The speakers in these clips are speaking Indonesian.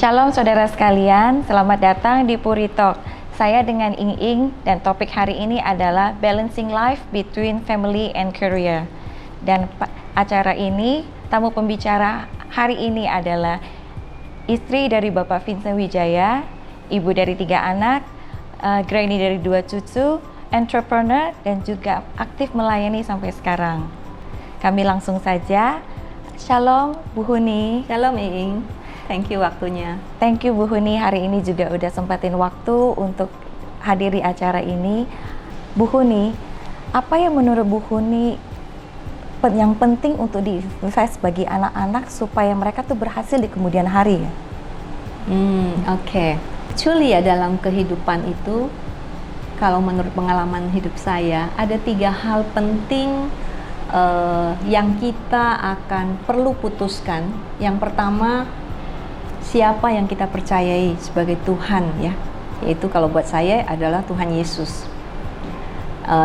Shalom saudara sekalian, selamat datang di Puri Talk. Saya dengan Ing Ing dan topik hari ini adalah Balancing Life Between Family and Career. Dan acara ini, tamu pembicara hari ini adalah istri dari Bapak Vincent Wijaya, ibu dari 3 anak, granny dari 2 cucu, entrepreneur dan juga aktif melayani sampai sekarang. Kami langsung saja. Shalom Bu Huni. Shalom Ing. Thank you waktunya. Thank you Bu Huni, hari ini juga udah sempatin waktu untuk hadiri acara ini. Bu Huni, apa yang menurut Bu Huni yang penting untuk di-invest bagi anak-anak supaya mereka tuh berhasil di kemudian hari? Oke. Actually ya, dalam kehidupan itu, kalau menurut pengalaman hidup saya, ada 3 hal penting yang kita akan perlu putuskan. Yang pertama, siapa yang kita percayai sebagai Tuhan, ya, yaitu kalau buat saya adalah Tuhan Yesus.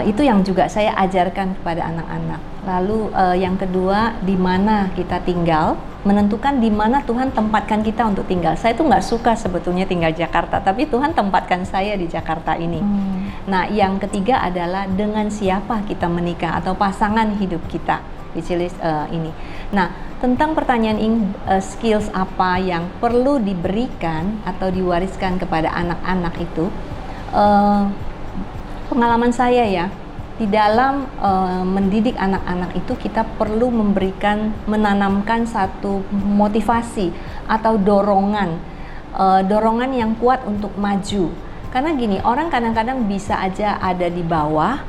Itu yang juga saya ajarkan kepada anak-anak. Lalu yang kedua, di mana kita tinggal, menentukan di mana Tuhan tempatkan kita untuk tinggal. Saya tuh nggak suka sebetulnya tinggal di Jakarta, tapi Tuhan tempatkan saya di Jakarta ini. Nah, yang ketiga adalah dengan siapa kita menikah atau pasangan hidup kita, which is ini. Nah, tentang pertanyaan skills apa yang perlu diberikan atau diwariskan kepada anak-anak itu, pengalaman saya ya, di dalam mendidik anak-anak itu kita perlu menanamkan satu motivasi atau dorongan yang kuat untuk maju. Karena gini, orang kadang-kadang bisa aja ada di bawah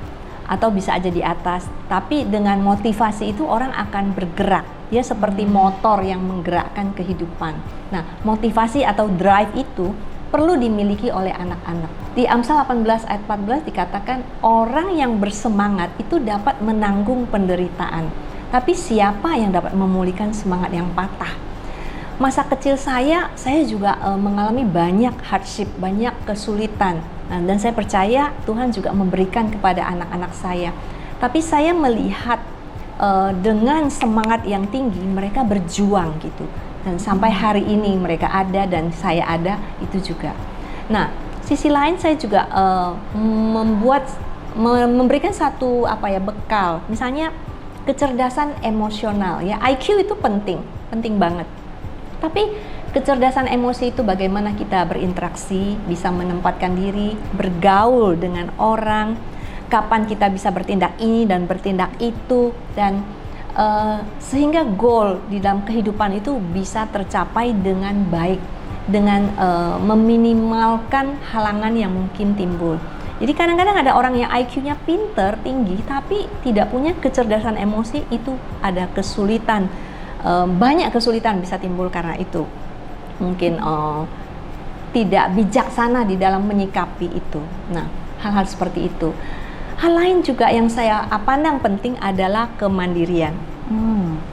atau bisa aja di atas, tapi dengan motivasi itu orang akan bergerak. Dia seperti motor yang menggerakkan kehidupan. Nah, motivasi atau drive itu perlu dimiliki oleh anak-anak. Di Amsal 18 ayat 14 dikatakan, orang yang bersemangat itu dapat menanggung penderitaan. Tapi siapa yang dapat memulihkan semangat yang patah? Masa kecil saya juga mengalami banyak hardship, banyak kesulitan. Nah, dan saya percaya Tuhan juga memberikan kepada anak-anak saya. Tapi saya melihat dengan semangat yang tinggi mereka berjuang gitu. Dan sampai hari ini mereka ada dan saya ada itu juga. Nah, sisi lain saya juga memberikan satu bekal. Misalnya kecerdasan emosional ya. IQ itu penting banget. Tapi kecerdasan emosi itu bagaimana kita berinteraksi, bisa menempatkan diri, bergaul dengan orang, kapan kita bisa bertindak ini dan bertindak itu, dan sehingga goal di dalam kehidupan itu bisa tercapai dengan baik, dengan meminimalkan halangan yang mungkin timbul. Jadi kadang-kadang ada orang yang IQ-nya pinter, tinggi, tapi tidak punya kecerdasan emosi, itu ada kesulitan. Banyak kesulitan bisa timbul karena itu. Mungkin tidak bijaksana di dalam menyikapi itu. Nah, hal-hal seperti itu. Hal lain juga yang saya pandang penting adalah kemandirian.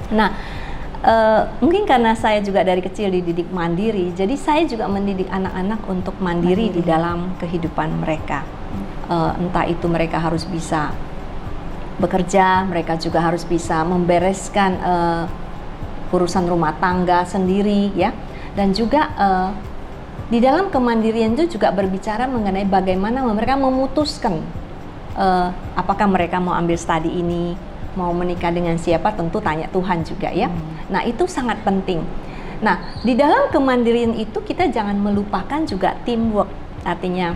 Nah, mungkin karena saya juga dari kecil dididik mandiri, jadi saya juga mendidik anak-anak untuk mandiri di dalam kehidupan mereka. Entah itu mereka harus bisa bekerja, mereka juga harus bisa membereskan urusan rumah tangga sendiri, ya. Dan juga di dalam kemandirian itu juga berbicara mengenai bagaimana mereka memutuskan apakah mereka mau ambil studi ini, mau menikah dengan siapa, tentu tanya Tuhan juga ya. Nah, itu sangat penting. Nah, di dalam kemandirian itu kita jangan melupakan juga teamwork. Artinya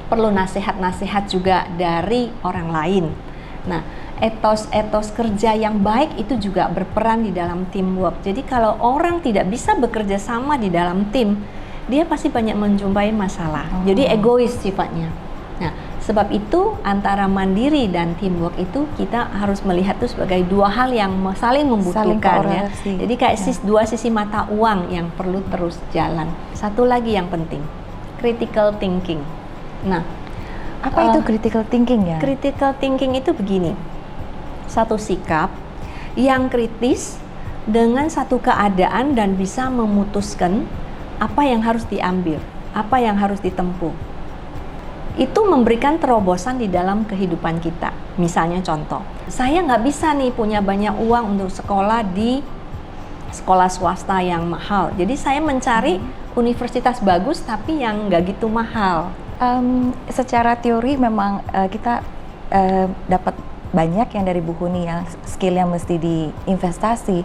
perlu nasihat-nasihat juga dari orang lain. Nah, etos kerja yang baik itu juga berperan di dalam teamwork. Jadi kalau orang tidak bisa bekerja sama di dalam tim, dia pasti banyak menjumpai masalah. Jadi egois sifatnya. Nah, sebab itu antara mandiri dan teamwork itu kita harus melihat itu sebagai 2 hal yang saling membutuhkan ya. Jadi kayak 2 sisi mata uang yang perlu terus jalan. Satu lagi yang penting, critical thinking. Nah, apa itu critical thinking ya? Critical thinking itu begini. Satu sikap yang kritis dengan satu keadaan dan bisa memutuskan apa yang harus diambil, apa yang harus ditempuh. Itu memberikan terobosan di dalam kehidupan kita. Misalnya contoh, saya nggak bisa nih punya banyak uang untuk sekolah di sekolah swasta yang mahal. Jadi saya mencari universitas bagus tapi yang nggak gitu mahal. Secara teori memang kita dapat banyak yang dari Bu Huni yang skill yang mesti diinvestasi,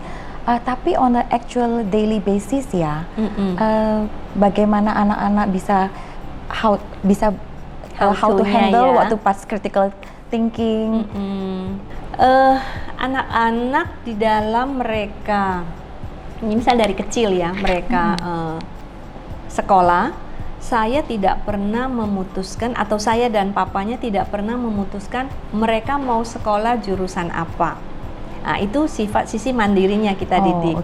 tapi on the actual daily basis ya, bagaimana anak-anak bisa how to handle waktu pas critical thinking. Anak-anak di dalam mereka, ini misal dari kecil ya, mereka sekolah, saya tidak pernah memutuskan, atau saya dan papanya tidak pernah memutuskan mereka mau sekolah jurusan apa. Nah, itu sisi mandirinya kita didik.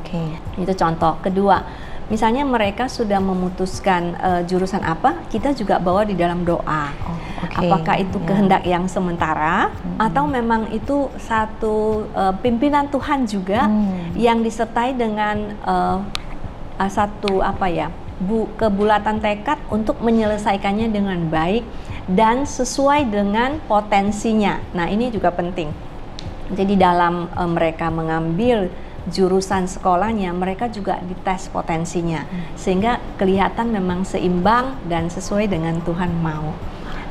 Itu contoh. Kedua, misalnya mereka sudah memutuskan jurusan apa, kita juga bawa di dalam doa. Apakah itu kehendak yang sementara, atau memang itu satu pimpinan Tuhan juga yang disertai dengan satu kebulatan tekad untuk menyelesaikannya dengan baik dan sesuai dengan potensinya. Nah, ini juga penting. Jadi dalam mereka mengambil jurusan sekolahnya, mereka juga dites potensinya sehingga kelihatan memang seimbang dan sesuai dengan Tuhan mau.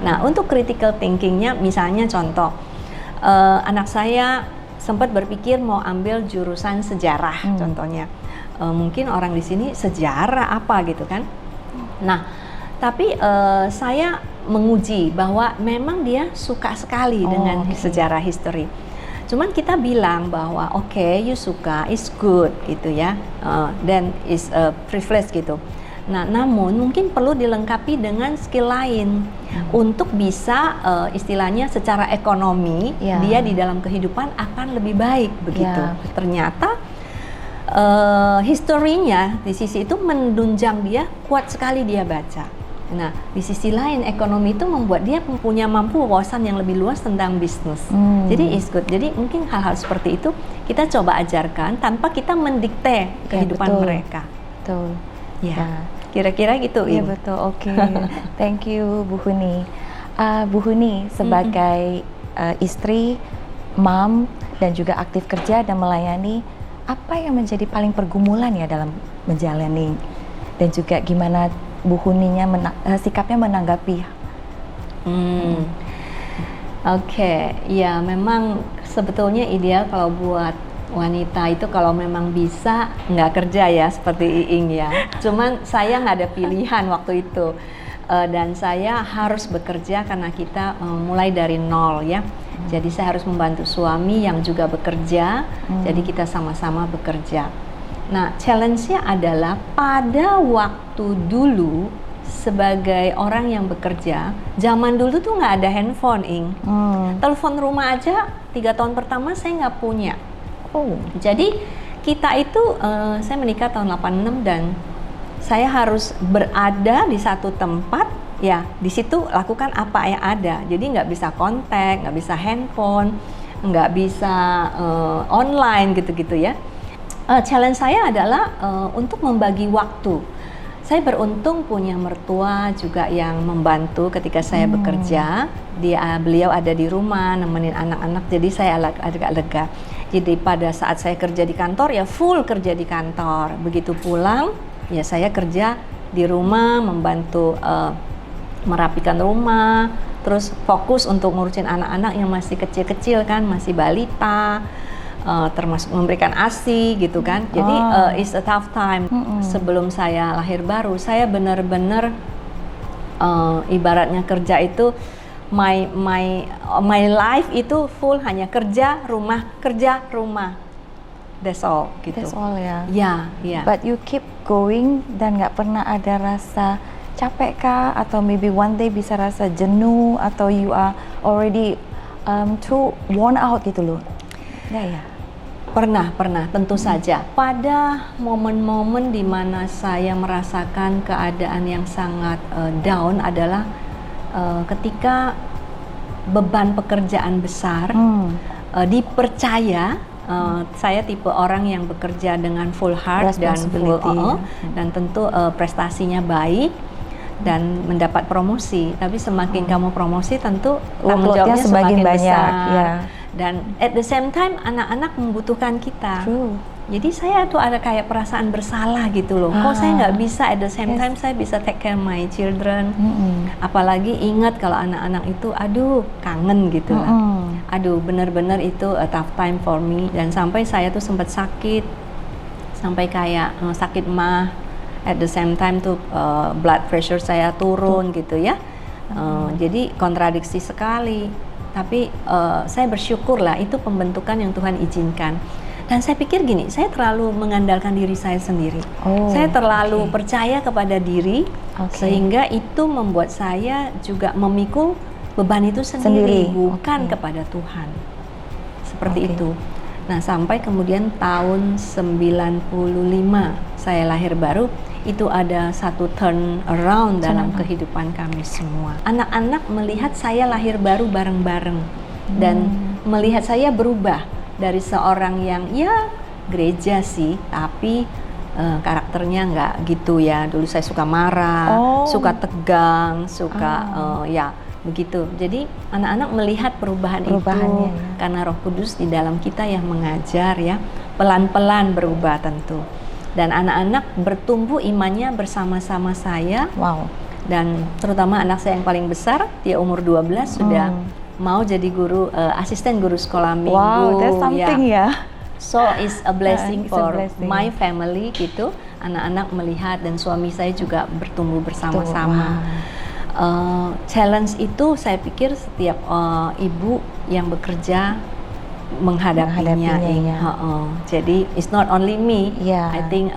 Nah, untuk critical thinkingnya, misalnya contoh, anak saya sempat berpikir mau ambil jurusan sejarah, contohnya. Mungkin orang di sini sejarah apa gitu kan. Nah, tapi saya menguji bahwa memang dia suka sekali dengan sejarah history. Cuman kita bilang bahwa you suka, is good gitu ya, then is a privilege gitu. Nah, namun mungkin perlu dilengkapi dengan skill lain untuk bisa istilahnya secara ekonomi dia di dalam kehidupan akan lebih baik begitu. Ternyata historinya di sisi itu menunjang dia, kuat sekali dia baca. Nah, di sisi lain ekonomi itu membuat dia mampu wawasan yang lebih luas tentang bisnis. Jadi is good. Jadi mungkin hal-hal seperti itu kita coba ajarkan tanpa kita mendikte kehidupan mereka. Betul. Ya, kira-kira gitu. Iya betul. Oke. Thank you Bu Huni. Bu Huni sebagai istri, mom dan juga aktif kerja dan melayani, apa yang menjadi paling pergumulan ya dalam menjalani, dan juga gimana Bu Huninya sikapnya menanggapi? Ya memang sebetulnya ideal kalau buat wanita itu kalau memang bisa nggak kerja ya seperti Iing ya. Cuman saya nggak ada pilihan waktu itu, dan saya harus bekerja karena kita mulai dari nol ya. Jadi saya harus membantu suami yang juga bekerja, jadi kita sama-sama bekerja. Nah, challenge-nya adalah pada waktu dulu sebagai orang yang bekerja, zaman dulu tuh nggak ada handphone, Ing. Telepon rumah aja 3 tahun pertama saya nggak punya. Jadi kita itu, saya menikah tahun 86 dan saya harus berada di satu tempat, ya di situ lakukan apa yang ada. Jadi nggak bisa kontak, nggak bisa handphone, nggak bisa online gitu-gitu ya. Challenge saya adalah untuk membagi waktu. Saya beruntung punya mertua juga yang membantu ketika saya bekerja. Beliau ada di rumah nemenin anak-anak, jadi saya agak lega. Jadi pada saat saya kerja di kantor ya full kerja di kantor. Begitu pulang ya saya kerja di rumah, membantu merapikan rumah, terus fokus untuk ngurusin anak-anak yang masih kecil-kecil kan, masih balita. Termasuk memberikan ASI gitu kan. Jadi it's a tough time. Sebelum saya lahir baru, saya benar-benar ibaratnya kerja itu my life itu full hanya kerja rumah. That's all gitu. That's all ya. Yeah. But you keep going dan nggak pernah ada rasa capek kah, atau maybe one day bisa rasa jenuh, atau you are already too worn out gitu loh? Nggak ya? Pernah, tentu saja. Pada momen-momen di mana saya merasakan keadaan yang sangat down adalah ketika beban pekerjaan besar, dipercaya. Saya tipe orang yang bekerja dengan full heart dan full, dan tentu prestasinya baik dan mendapat promosi. Tapi semakin kamu promosi, tentu tanggung jawabnya semakin banyak. besar. Ya. Dan at the same time anak-anak membutuhkan kita. Jadi saya tuh ada kayak perasaan bersalah gitu loh. Kok saya nggak bisa at the same time saya bisa take care my children. Apalagi ingat kalau anak-anak itu, aduh kangen gitu lah. Aduh bener-bener itu a tough time for me. Dan sampai saya tuh sempat sakit, sampai kayak sakit mah. At the same time tuh blood pressure saya turun gitu ya. Jadi kontradiksi sekali. Tapi saya bersyukur lah itu pembentukan yang Tuhan izinkan. Dan saya pikir gini, saya terlalu mengandalkan diri saya sendiri. Saya terlalu percaya kepada diri, sehingga itu membuat saya juga memikul beban itu sendiri. Bukan kepada Tuhan. Seperti itu. Nah, sampai kemudian tahun 95 saya lahir baru, itu ada satu turn around dalam kehidupan kami semua. Anak-anak melihat saya lahir baru bareng-bareng dan melihat saya berubah dari seorang yang ya gereja sih, tapi karakternya nggak gitu ya. Dulu saya suka marah, suka tegang, suka ya begitu. Jadi anak-anak melihat perubahan itu karena Roh Kudus di dalam kita yang mengajar ya, pelan-pelan berubah tentu. Dan anak-anak bertumbuh imannya bersama-sama saya. Dan terutama anak saya yang paling besar, dia umur 12 sudah mau jadi guru, asisten guru sekolah minggu. Wow, that's something ya. So it's a blessing for my family gitu. Anak-anak melihat dan suami saya juga bertumbuh bersama-sama. Challenge itu saya pikir setiap ibu yang bekerja menghadapinya. Jadi it's not only me. I think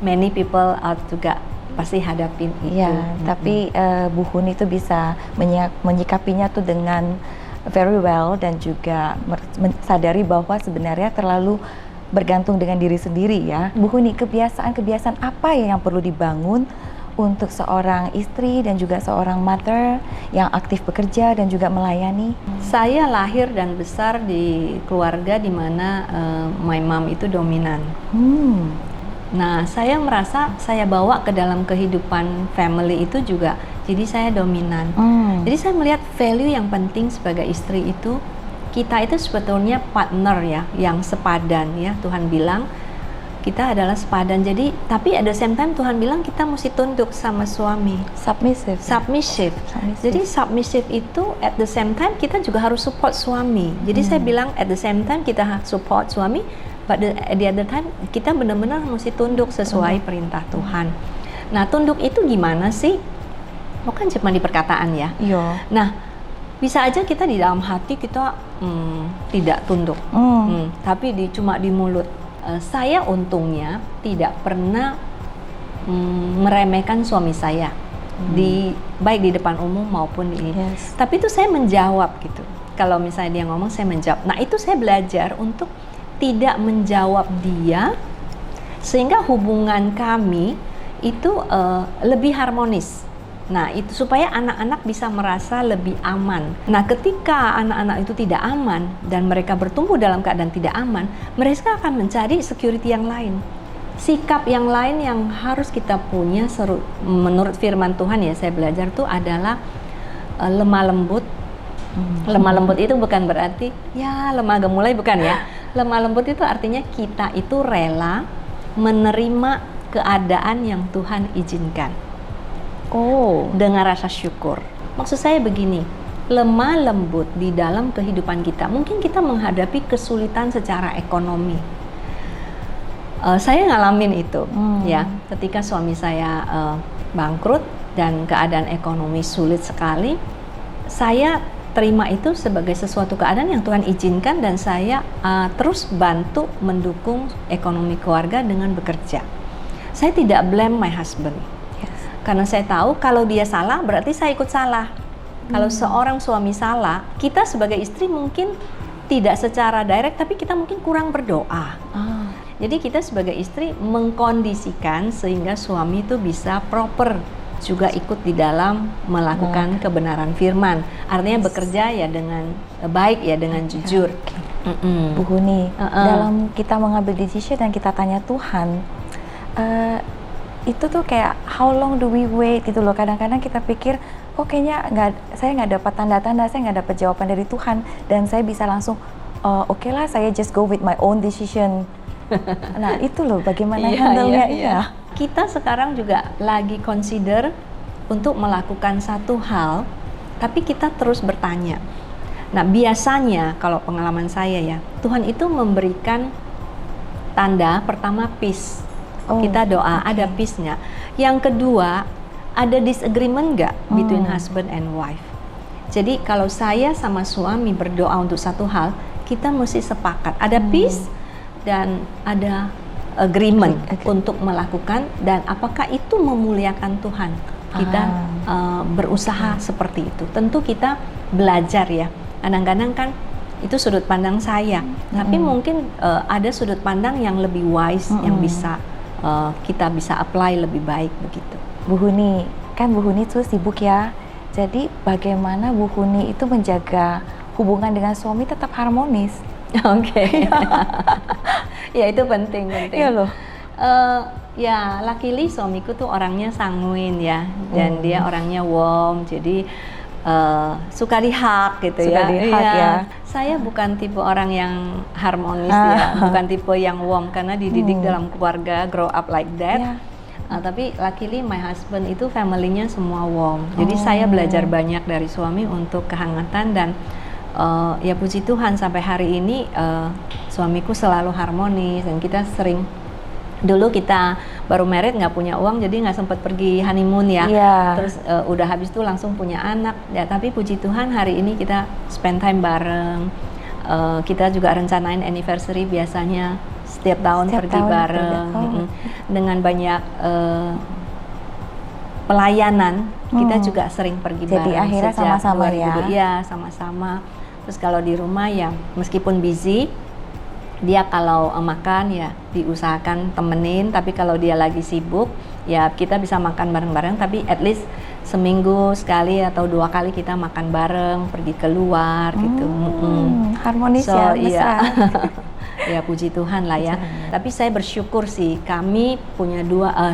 many people out juga pasti hadapin itu. Tapi Bu Huni itu bisa menyikapinya tuh dengan very well dan juga sadari bahwa sebenarnya terlalu bergantung dengan diri sendiri ya. Bu Huni, kebiasaan apa yang perlu dibangun untuk seorang istri dan juga seorang mother yang aktif bekerja dan juga melayani? Saya lahir dan besar di keluarga di mana my mom itu dominan. Nah, saya merasa saya bawa ke dalam kehidupan family itu juga, jadi saya dominan. Jadi saya melihat value yang penting sebagai istri itu, kita itu sebetulnya partner ya, yang sepadan ya. Tuhan bilang kita adalah sepadan. Jadi, tapi at the same time Tuhan bilang kita mesti tunduk sama suami. Submissive. Jadi submissive itu at the same time kita juga harus support suami. Jadi saya bilang at the same time kita support suami, but at the other time kita benar-benar mesti tunduk sesuai perintah Tuhan. Nah, tunduk itu gimana sih? Bukan cuma di perkataan ya. Nah, bisa aja kita di dalam hati kita tidak tunduk, tapi cuma di mulut. Saya untungnya tidak pernah meremehkan suami saya, baik di depan umum maupun di ini. Tapi itu saya menjawab gitu. Kalau misalnya dia ngomong, saya menjawab. Nah, itu saya belajar untuk tidak menjawab dia, sehingga hubungan kami itu lebih harmonis. Nah, itu supaya anak-anak bisa merasa lebih aman. Nah, ketika anak-anak itu tidak aman dan mereka bertumbuh dalam keadaan tidak aman, mereka akan mencari security yang lain. Sikap yang lain yang harus kita punya menurut firman Tuhan ya, saya belajar tuh adalah lemah lembut. Lemah lembut itu bukan berarti ya lemah gemulai, bukan ya. Lemah lembut itu artinya kita itu rela menerima keadaan yang Tuhan izinkan. Dengan rasa syukur. Maksud saya begini, lemah lembut di dalam kehidupan kita. Mungkin kita menghadapi kesulitan secara ekonomi. Saya ngalamin itu, ya. Ketika suami saya bangkrut dan keadaan ekonomi sulit sekali, saya terima itu sebagai sesuatu keadaan yang Tuhan izinkan dan saya terus bantu mendukung ekonomi keluarga dengan bekerja. Saya tidak blame my husband. Karena saya tahu kalau dia salah berarti saya ikut salah. Kalau seorang suami salah, kita sebagai istri mungkin tidak secara direct, tapi kita mungkin kurang berdoa. Jadi kita sebagai istri mengkondisikan sehingga suami itu bisa proper juga ikut di dalam melakukan kebenaran firman. Artinya bekerja ya dengan baik ya, dengan jujur. Bu Huni, dalam kita mengambil decision dan kita tanya Tuhan, itu tuh kayak how long do we wait gitu loh. Kadang-kadang kita pikir kayaknya saya nggak dapat tanda-tanda, saya nggak dapat jawaban dari Tuhan, dan saya bisa langsung oke lah, saya just go with my own decision. Nah, itu loh bagaimana Iya, handle-nya. iya. Kita sekarang juga lagi consider untuk melakukan satu hal, tapi kita terus bertanya. Nah, biasanya kalau pengalaman saya ya, Tuhan itu memberikan tanda pertama peace. Kita doa, ada peace nggak? Yang kedua, ada disagreement nggak between husband and wife? Jadi kalau saya sama suami berdoa untuk satu hal, kita mesti sepakat. Ada peace dan ada agreement untuk melakukan, dan apakah itu memuliakan Tuhan? Kita berusaha seperti itu. Tentu kita belajar ya. Kadang-kadang kan itu sudut pandang saya, tapi mungkin ada sudut pandang yang lebih wise yang bisa kita bisa apply lebih baik begitu. Bu Huni, kan Bu Huni tuh sibuk ya. Jadi bagaimana Bu Huni itu menjaga hubungan dengan suami tetap harmonis? Oke. Ya itu penting. Iya loh. Ya luckily suamiku tuh orangnya sanguin ya, dan dia orangnya warm, jadi suka di-hug gitu Suka ya. di-hug ya. Saya bukan tipe orang yang harmonis ya, bukan tipe yang warm karena dididik dalam keluarga grow up like that. Tapi luckily my husband itu family-nya semua warm. Jadi saya belajar banyak dari suami untuk kehangatan, dan ya puji Tuhan sampai hari ini suamiku selalu harmonis, dan kita sering, dulu kita baru married nggak punya uang jadi nggak sempat pergi honeymoon ya. Terus udah habis itu langsung punya anak ya, tapi puji Tuhan hari ini kita spend time bareng. Kita juga rencanain anniversary biasanya setiap tahun pergi bareng. Dengan banyak pelayanan kita juga sering pergi jadi bareng. Akhirnya sama-sama ya. Iya, sama-sama. Terus kalau di rumah ya meskipun busy, dia kalau makan ya diusahakan temenin, tapi kalau dia lagi sibuk ya kita bisa makan bareng-bareng, tapi at least seminggu sekali atau 2 kali kita makan bareng, pergi keluar gitu. Harmonis so, ya, iya. Ya puji Tuhan lah ya. Tapi saya bersyukur sih kami punya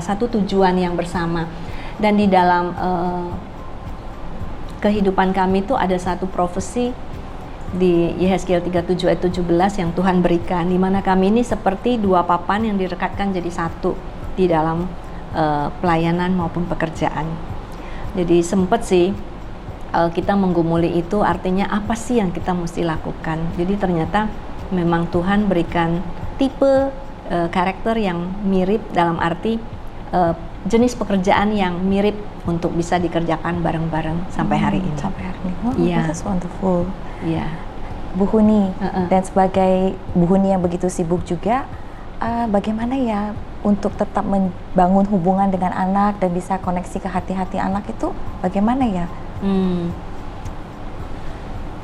satu tujuan yang bersama, dan di dalam kehidupan kami itu ada satu profesi di Yehezkiel 37 ayat 17 yang Tuhan berikan, di mana kami ini seperti 2 papan yang direkatkan jadi satu di dalam pelayanan maupun pekerjaan. Jadi sempat sih kita menggumuli itu, artinya apa sih yang kita mesti lakukan. Jadi ternyata memang Tuhan berikan tipe karakter yang mirip, dalam arti jenis pekerjaan yang mirip untuk bisa dikerjakan bareng-bareng sampai hari ini. Sampai hari ini. That's wonderful. Iya. Bu Huni, dan sebagai Bu Huni yang begitu sibuk juga, bagaimana ya untuk tetap membangun hubungan dengan anak dan bisa koneksi ke hati-hati anak itu bagaimana ya?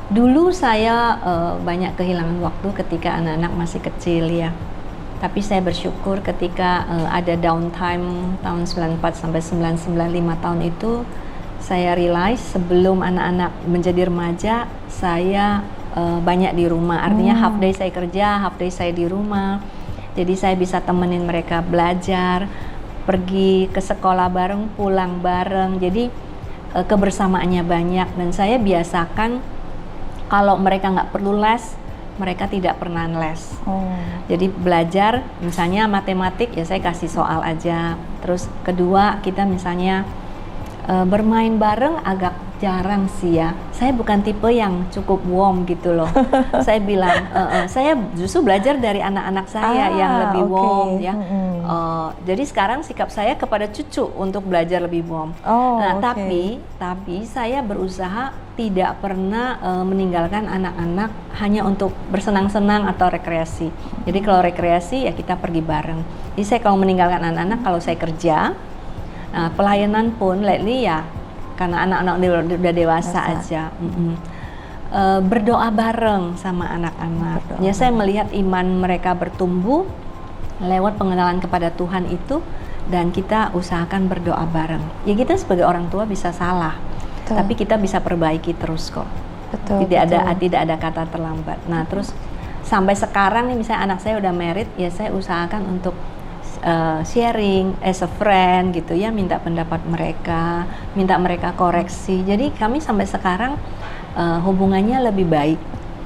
Dulu saya banyak kehilangan waktu ketika anak-anak masih kecil ya. Tapi saya bersyukur ketika ada downtime tahun 94 sampai 995 tahun itu, saya realize sebelum anak-anak menjadi remaja, saya banyak di rumah. Artinya half day saya kerja, half day saya di rumah. Jadi saya bisa temenin mereka belajar, pergi ke sekolah bareng, pulang bareng. Jadi kebersamaannya banyak, dan saya biasakan kalau mereka nggak perlu les, mereka tidak pernah les. Jadi belajar, misalnya matematik ya saya kasih soal aja. Terus kedua kita misalnya bermain bareng agak jarang sih ya. Saya bukan tipe yang cukup warm gitu loh. Saya bilang, saya justru belajar dari anak-anak saya yang lebih warm ya. Jadi sekarang sikap saya kepada cucu untuk belajar lebih warm. Tapi saya berusaha tidak pernah meninggalkan anak-anak hanya untuk bersenang-senang atau rekreasi. Jadi kalau rekreasi ya kita pergi bareng. Jadi saya kalau meninggalkan anak-anak, kalau saya kerja, pelayanan pun lately ya karena anak-anak udah dewasa aja. Berdoa bareng sama anak-anak. Ya saya melihat iman mereka bertumbuh lewat pengenalan kepada Tuhan itu, dan kita usahakan berdoa bareng. Ya kita sebagai orang tua bisa salah, tapi kita bisa perbaiki terus kok. Tidak ada kata terlambat. Nah terus sampai sekarang nih misalnya anak saya udah married, ya saya usahakan untuk sharing as a friend gitu ya, minta pendapat mereka, minta mereka koreksi. Jadi kami sampai sekarang hubungannya lebih baik.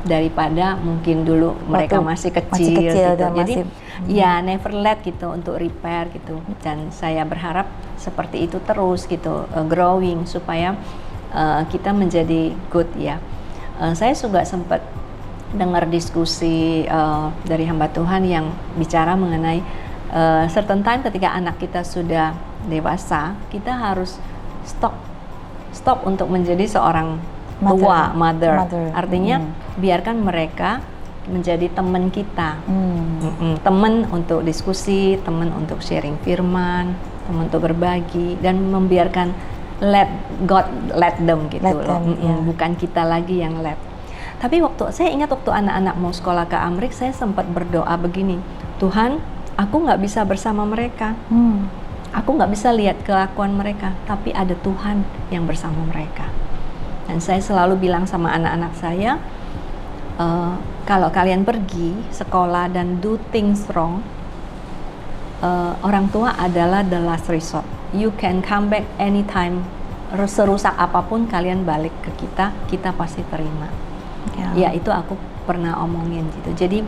daripada mungkin dulu mereka masih kecil gitu. dan Jadi masih ya never let gitu untuk repair gitu. Dan saya berharap seperti itu terus gitu, growing supaya kita menjadi good ya. Saya juga sempat dengar diskusi dari hamba Tuhan yang bicara mengenai certain time ketika anak kita sudah dewasa, kita harus stop untuk menjadi seorang tua, mother. Artinya biarkan mereka menjadi teman kita, teman untuk diskusi, teman untuk sharing firman, teman untuk berbagi, dan membiarkan let God let them gitu loh. Bukan kita lagi yang let. Tapi saya ingat waktu anak-anak mau sekolah ke Amrik, saya sempat berdoa begini, Tuhan, aku nggak bisa bersama mereka, aku nggak bisa lihat kelakuan mereka, tapi ada Tuhan yang bersama mereka. Dan saya selalu bilang sama anak-anak saya, kalau kalian pergi sekolah dan do things wrong, orang tua adalah the last resort. You can come back anytime. Serusak apapun kalian balik ke kita pasti terima. Ya itu aku pernah omongin gitu. Jadi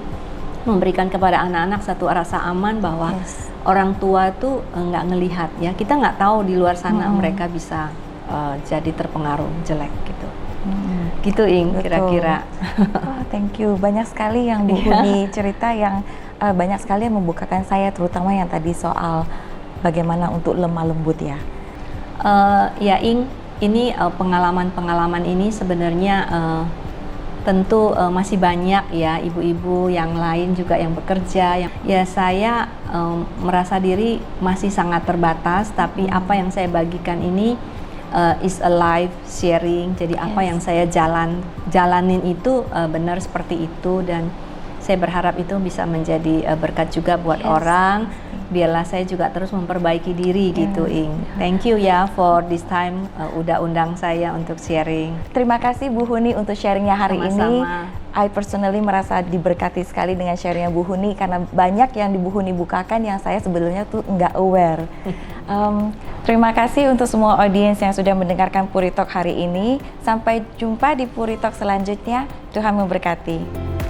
memberikan kepada anak-anak satu rasa aman bahwa orang tua tuh nggak ngelihat ya. Kita nggak tahu di luar sana mereka bisa jadi terpengaruh jelek gitu. Gitu Ing, kira-kira. Oh, thank you. Banyak sekali yang Bu Huni cerita yang banyak sekali yang membukakan saya, terutama yang tadi soal bagaimana untuk lemah lembut ya. Ya Ing, ini pengalaman-pengalaman ini sebenarnya tentu masih banyak ya ibu-ibu yang lain juga yang bekerja. Ya saya merasa diri masih sangat terbatas, tapi apa yang saya bagikan ini is a live sharing. Jadi apa yang saya jalanin itu benar seperti itu, dan saya berharap itu bisa menjadi berkat juga buat orang. Biarlah saya juga terus memperbaiki diri gitu Ing. Thank you ya for this time udah undang saya untuk sharing. Terima kasih Bu Huni untuk sharingnya hari ini. Sama-sama. I personally merasa diberkati sekali dengan sharingnya Bu Huni, karena banyak yang Bu Huni bukakan yang saya sebenarnya tuh nggak aware. Terima kasih untuk semua audiens yang sudah mendengarkan Puri Talk hari ini. Sampai jumpa di Puri Talk selanjutnya. Tuhan memberkati.